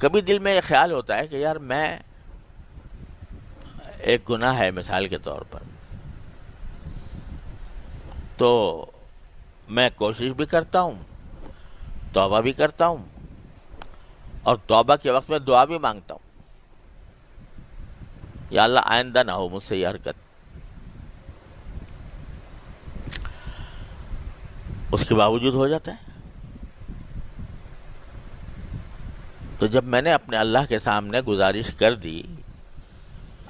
کبھی دل میں یہ خیال ہوتا ہے کہ یار میں ایک گناہ ہے مثال کے طور پر، تو میں کوشش بھی کرتا ہوں، توبہ بھی کرتا ہوں، اور توبہ کے وقت میں دعا بھی مانگتا ہوں، یا اللہ آئندہ نہ ہو مجھ سے یہ حرکت۔ اس کے باوجود ہو جاتا ہے۔ تو جب میں نے اپنے اللہ کے سامنے گزارش کر دی،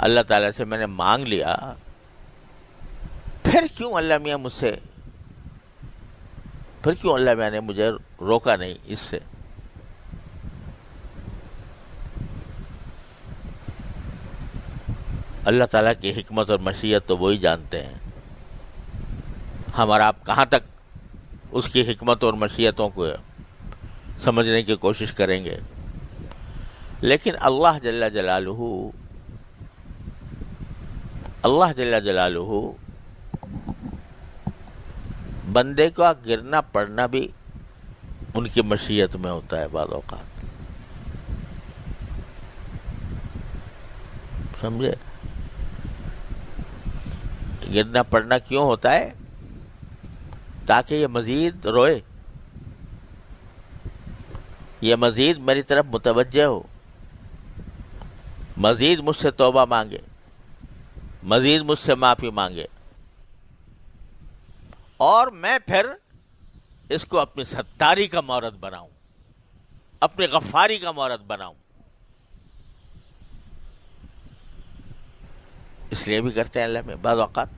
اللہ تعالیٰ سے میں نے مانگ لیا، پھر کیوں اللہ میاں مجھ سے، پھر کیوں اللہ میاں نے مجھے روکا نہیں اس سے؟ اللہ تعالیٰ کی حکمت اور مشیت تو وہی جانتے ہیں، ہم اور آپ کہاں تک اس کی حکمت اور مشیتوں کو سمجھنے کی کوشش کریں گے؟ لیکن اللہ جل جلالہ بندے کا گرنا پڑنا بھی ان کی مشیت میں ہوتا ہے بعض اوقات، سمجھے؟ گرنا پڑنا کیوں ہوتا ہے؟ تاکہ یہ مزید روئے، یہ مزید میری طرف متوجہ ہو، مزید مجھ سے توبہ مانگے، مزید مجھ سے معافی مانگے، اور میں پھر اس کو اپنی ستاری کا مورد بناؤں، اپنی غفاری کا مورد بناؤں۔ اس لیے بھی کرتے ہیں اللہ میں بعض اوقات۔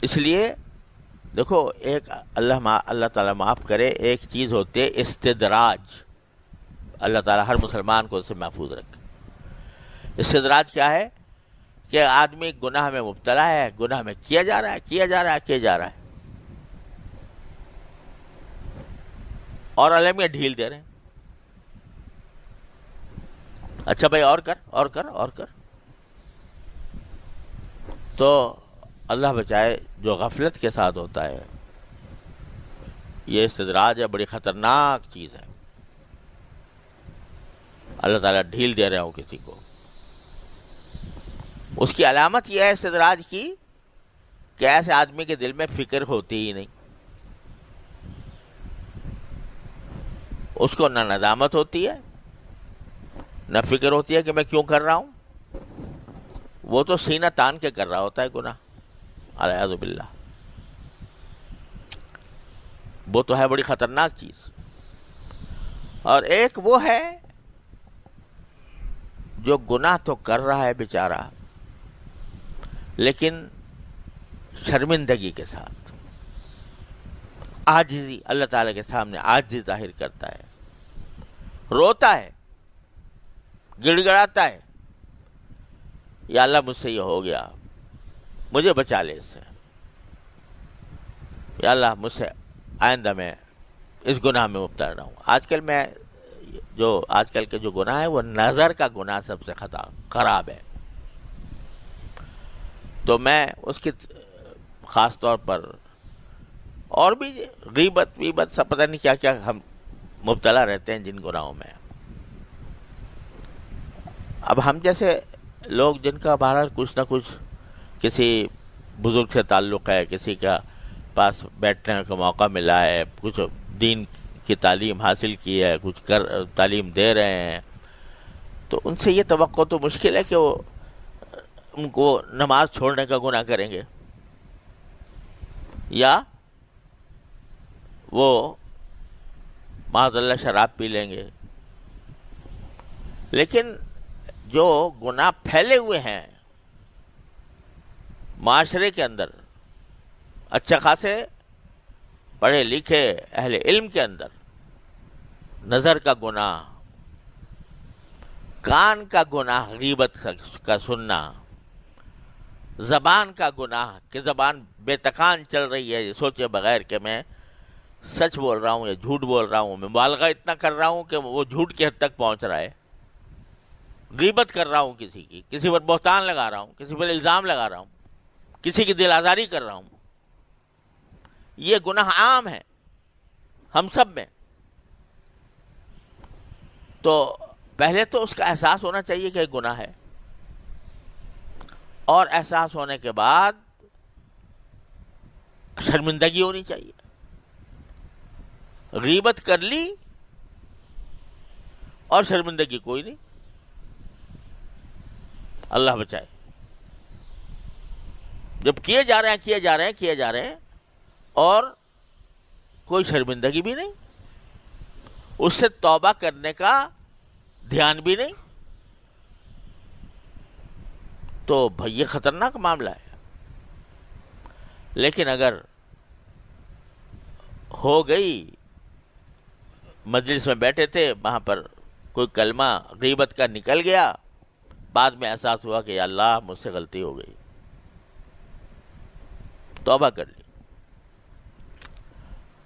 اس لیے دیکھو، ایک اللہ تعالیٰ معاف کرے، ایک چیز ہوتی ہے استدراج، اللہ تعالیٰ ہر مسلمان کو اس سے محفوظ رکھے۔ استدراج کیا ہے؟ کہ آدمی گناہ میں مبتلا ہے، گناہ میں کیا جا رہا ہے، اور اللہ میں ڈھیل دے رہے ہیں، اچھا بھائی اور کر۔ تو اللہ بچائے، جو غفلت کے ساتھ ہوتا ہے یہ استدراج ہے، بڑی خطرناک چیز ہے۔ اللہ تعالیٰ ڈھیل دے رہا ہو کسی کو، اس کی علامت یہ ہے استدراج کی کہ ایسے آدمی کے دل میں فکر ہوتی ہی نہیں، اس کو نہ ندامت ہوتی ہے، نہ فکر ہوتی ہے کہ میں کیوں کر رہا ہوں، وہ تو سینہ تان کے کر رہا ہوتا ہے گناہ، الیاذ باللہ۔ وہ تو ہے بڑی خطرناک چیز۔ اور ایک وہ ہے جو گناہ تو کر رہا ہے بیچارہ، لیکن شرمندگی کے ساتھ، عاجزی، اللہ تعالیٰ کے سامنے عاجزی ظاہر کرتا ہے، روتا ہے، گڑ گڑاتا ہے، یا اللہ مجھ سے یہ ہو گیا، مجھے بچا لے اس سے، یا اللہ مجھ سے آئندہ میں اس گناہ میں مبتلا نہ ہوں۔ آج کل کے جو گناہ ہے وہ نظر کا گناہ سب سے خراب ہے، تو میں اس کی خاص طور پر، اور بھی غیبت سب پتہ نہیں کیا کیا ہم مبتلا رہتے ہیں جن گناہوں میں۔ اب ہم جیسے لوگ جن کا بہرحال کچھ نہ کچھ کسی بزرگ سے تعلق ہے، کسی کا پاس بیٹھنے کا موقع ملا ہے، کچھ دین کی تعلیم حاصل کی ہے، کچھ تعلیم دے رہے ہیں، تو ان سے یہ توقع تو مشکل ہے کہ وہ ان کو نماز چھوڑنے کا گناہ کریں گے، یا وہ معاذ اللہ شراب پی لیں گے۔ لیکن جو گناہ پھیلے ہوئے ہیں معاشرے کے اندر، اچھا خاصے پڑھے لکھے اہل علم کے اندر، نظر کا گناہ، کان کا گناہ، غیبت کا سننا، زبان کا گناہ کہ زبان بے تکان چل رہی ہے، یہ سوچے بغیر کہ میں سچ بول رہا ہوں یا جھوٹ بول رہا ہوں، میں مبالغہ اتنا کر رہا ہوں کہ وہ جھوٹ کی حد تک پہنچ رہا ہے، غیبت کر رہا ہوں کسی کی، کسی پر بہتان لگا رہا ہوں، کسی پر الزام لگا رہا ہوں، کسی کی دل آزاری کر رہا ہوں، یہ گناہ عام ہے ہم سب میں. تو پہلے تو اس کا احساس ہونا چاہیے کہ ایک گناہ ہے، اور احساس ہونے کے بعد شرمندگی ہونی چاہیے. غیبت کر لی اور شرمندگی کوئی نہیں، اللہ بچائے. جب کیے جا رہے ہیں اور کوئی شرمندگی بھی نہیں، اس سے توبہ کرنے کا دھیان بھی نہیں، تو بھئی یہ خطرناک معاملہ ہے. لیکن اگر ہو گئی، مجلس میں بیٹھے تھے، وہاں پر کوئی کلمہ غیبت کا نکل گیا، بعد میں احساس ہوا کہ یا اللہ مجھ سے غلطی ہو گئی، توبہ کر لی.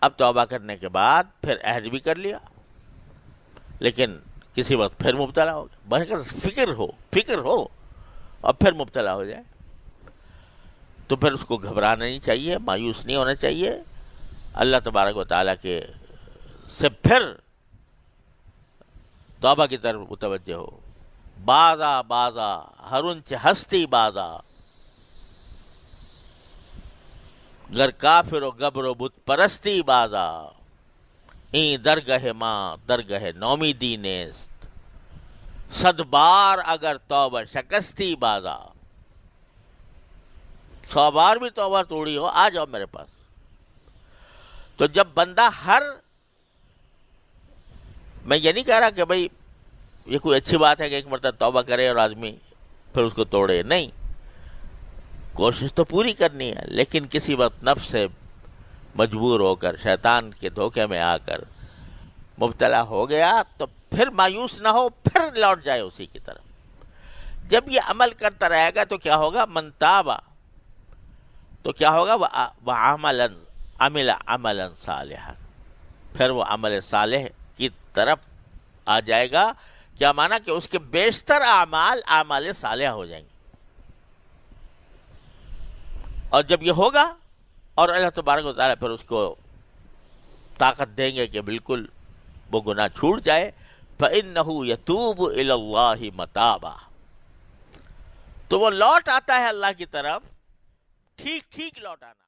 اب توبہ کرنے کے بعد پھر عہد بھی کر لیا، لیکن کسی وقت پھر مبتلا ہو گیا، بس فکر ہو اور پھر مبتلا ہو جائے، تو پھر اس کو گھبرانا نہیں چاہیے، مایوس نہیں ہونا چاہیے. اللہ تبارک و تعالیٰ کے سے پھر توبہ کی طرف متوجہ ہو. بازا ہرنچ ہستی بازا، گر کافر و گبر و بت پرستی بازا، این درگہ ماں درگہ نومیدی نیست، صد بار اگر توبہ شکستی بازا. 100 بار بھی توبہ توڑی ہو، آ جاؤ میرے پاس. تو جب بندہ میں یہ نہیں کہہ رہا کہ بھئی یہ کوئی اچھی بات ہے کہ ایک مرتبہ توبہ کرے اور آدمی پھر اس کو توڑے، نہیں، کوشش تو پوری کرنی ہے، لیکن کسی وقت نفس سے مجبور ہو کر، شیطان کے دھوکے میں آ کر مبتلا ہو گیا تو پھر مایوس نہ ہو، پھر لوٹ جائے اسی کی طرف. جب یہ عمل کرتا رہے گا تو کیا ہوگا؟ من تابا، تو کیا ہوگا؟ عمل عملا صالحا، پھر وہ عمل صالح کی طرف آ جائے گا. کیا مانا؟ کہ اس کے بیشتر اعمال صالحہ ہو جائیں گے. اور جب یہ ہوگا اور اللہ تبارک و تعالیٰ پھر اس کو طاقت دیں گے کہ بالکل وہ گناہ چھوٹ جائے، فَإِنَّهُ يَتُوبُ إِلَى اللَّهِ مَتَابًا، تو وہ لوٹ آتا ہے اللہ کی طرف، ٹھیک لوٹ آنا.